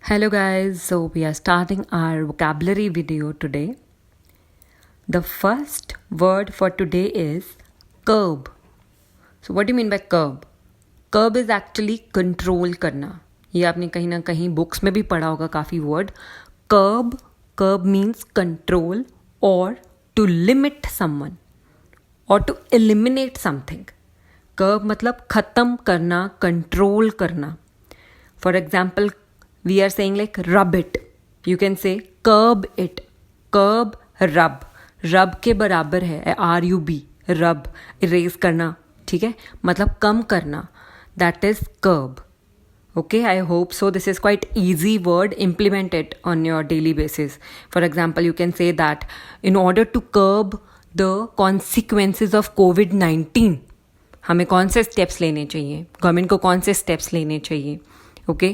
Hello guys, so we are starting our vocabulary video today. The first word for today is curb. So what do you mean by curb? Curb is actually control करना. ये आपने कहीं ना कहीं books में भी पढ़ा होगा काफ़ी word. Curb means control or to limit someone or to eliminate something. Curb मतलब ख़त्म करना, control करना. For example, we are saying like rub it. You can say curb it. Curb, rub. Rub के बराबर है RUB. Rub, erase करना. ठीक है, मतलब कम करना. That is curb. Okay, I hope so. This is quite easy word. Implement it on your daily basis. For example, you can say that in order to curb the consequences of COVID-19, हमें कौन से steps लेने चाहिए, government को कौन से steps लेने चाहिए. Okay,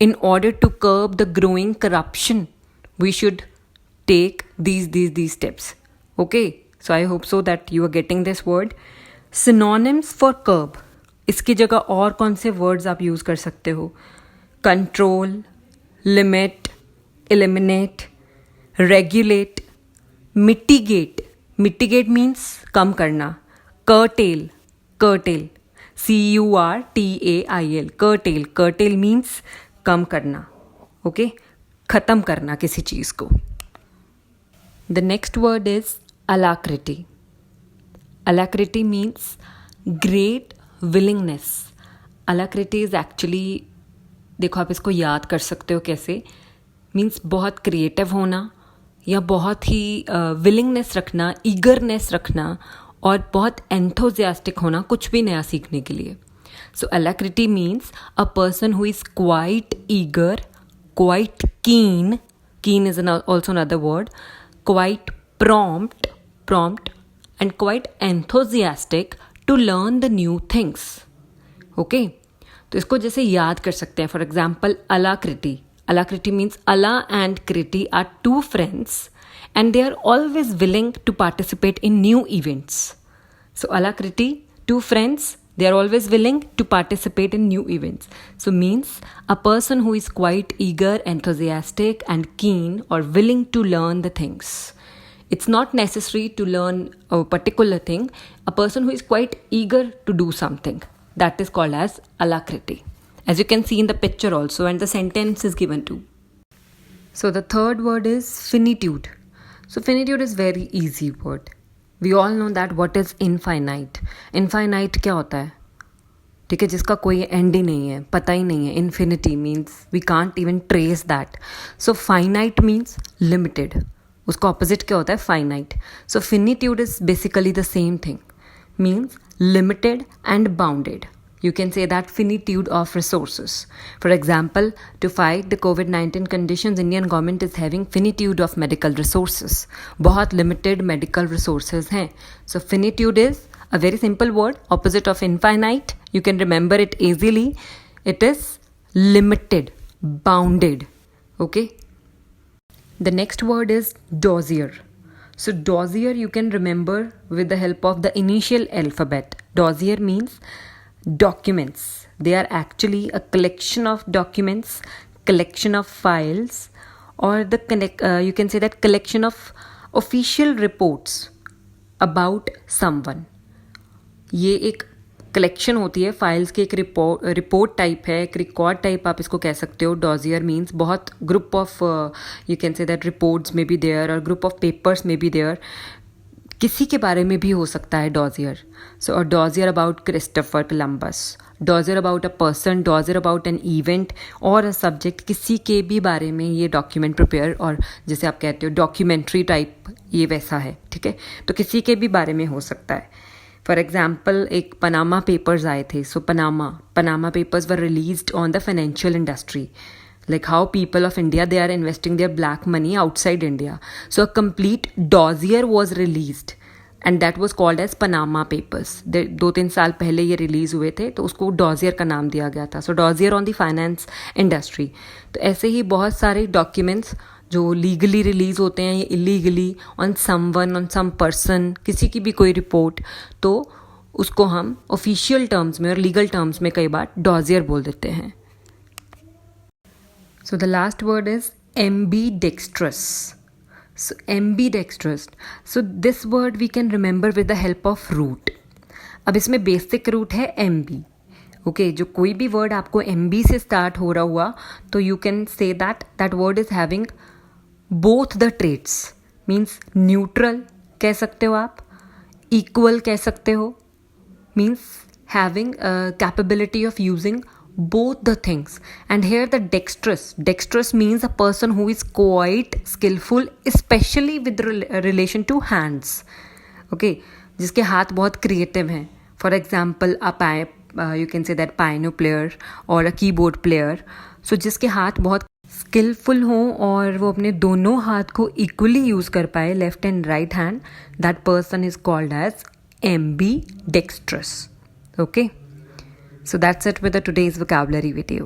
in order to curb the growing corruption, we should take these steps. Okay, so I hope so that you are getting this word. Synonyms for curb. इसकी जगह और कौन से वर्ड्स आप यूज़ कर सकते हो? Control, limit, eliminate, regulate, mitigate. Mitigate means कम करना. Curtail, curtail, CURTAIL, curtail. Curtail means कम करना. ओके, ख़त्म करना किसी चीज़ को. The next word is alacrity. Alacrity means great willingness. Alacrity is actually, देखो आप इसको याद कर सकते हो कैसे. मीन्स बहुत क्रिएटिव होना या बहुत ही विलिंगनेस रखना, ईगरनेस रखना और बहुत एंथोजियास्टिक होना कुछ भी नया सीखने के लिए. So alacrity means a person who is quite eager, quite keen. Keen is also another word. Quite prompt and quite enthusiastic to learn the new things. Okay, तो इसको जैसे याद कर सकते हैं. For example alacrity. Alacrity means Ala and Kriti are two friends and they are always willing to participate in new events. So alacrity, two friends, they are always willing to participate in new events. So means a person who is quite eager, enthusiastic and keen or willing to learn the things. It's not necessary to learn a particular thing. A person who is quite eager to do something, that is called as alacrity. As you can see in the picture also, and the sentence is given too. So the third word is finitude. So finitude is very easy word. We all know that what is infinite. Infinite क्या होता है? ठीक है, जिसका कोई and he नहीं है, पता ही नहीं है. Infinity means we can't even trace that. So finite means limited. उसका opposite क्या होता है? Finite. So finitude is basically the same thing. Means limited and bounded. You can say that finitude of resources. For example, to fight the COVID-19 conditions, Indian government is having finitude of medical resources. बहुत limited medical resources हैं. So finitude is a very simple word, opposite of infinite. You can remember it easily. It is limited, bounded. Okay. The next word is dossier. So dossier you can remember with the help of the initial alphabet. Dossier means documents. They are actually a collection of documents, collection of files, or you can say that collection of official reports about someone. ये एक collection होती है files की. एक report type है, एक record type आप इसको कह सकते हो. डॉजियर मीन्स बहुत group of, you can say that reports में बी देयर और ग्रुप ऑफ पेपर्स में बी देयर. किसी के बारे में भी हो सकता है dossier. So a dossier about Christopher Columbus, dossier about a person, dossier about an event और अ सब्जेक्ट. किसी के भी बारे में ये डॉक्यूमेंट प्रिपेयर, और जैसे आप कहते हो डॉक्यूमेंट्री टाइप, ये वैसा है. ठीक है, तो किसी के भी बारे में हो सकता है. फॉर एग्जाम्पल एक पनामा पेपर्स आए थे. So Panama papers were released on the financial industry. Like how people of India, they are investing their black money outside India. So a complete dossier was released and that was called as Panama Papers. 2-3 साल पहले ये release हुए थे, तो उसको dossier का नाम दिया गया था. So dossier on the finance industry. तो ऐसे ही बहुत सारे documents जो लीगली रिलीज़ होते हैं या illegally on someone, on some person, किसी की भी कोई रिपोर्ट, तो उसको हम ऑफिशियल टर्म्स में और लीगल टर्म्स में कई बार dossier बोल देते हैं. So the last word is ambidextrous. So ambidextrous. So this word we can remember with the help of root. अब इसमें बेसिक रूट है MB. ओके जो कोई भी वर्ड आपको MB से स्टार्ट हो रहा हुआ तो you can say that word is having both the traits. Means neutral कह सकते हो आप, इक्वल कह सकते हो, means having capability of using both the things. And here the dexterous means a person who is quite skillful, especially with relation to hands. Okay, जिसके हाथ बहुत क्रिएटिव हैं. For example, you can say that piano player or a keyboard player. So जिसके हाथ बहुत skilful हों और वो अपने दोनों हाथ को इक्वली यूज़ कर पाए, left and right hand, that person is called as ambidextrous. Okay. So that's it with the today's vocabulary video.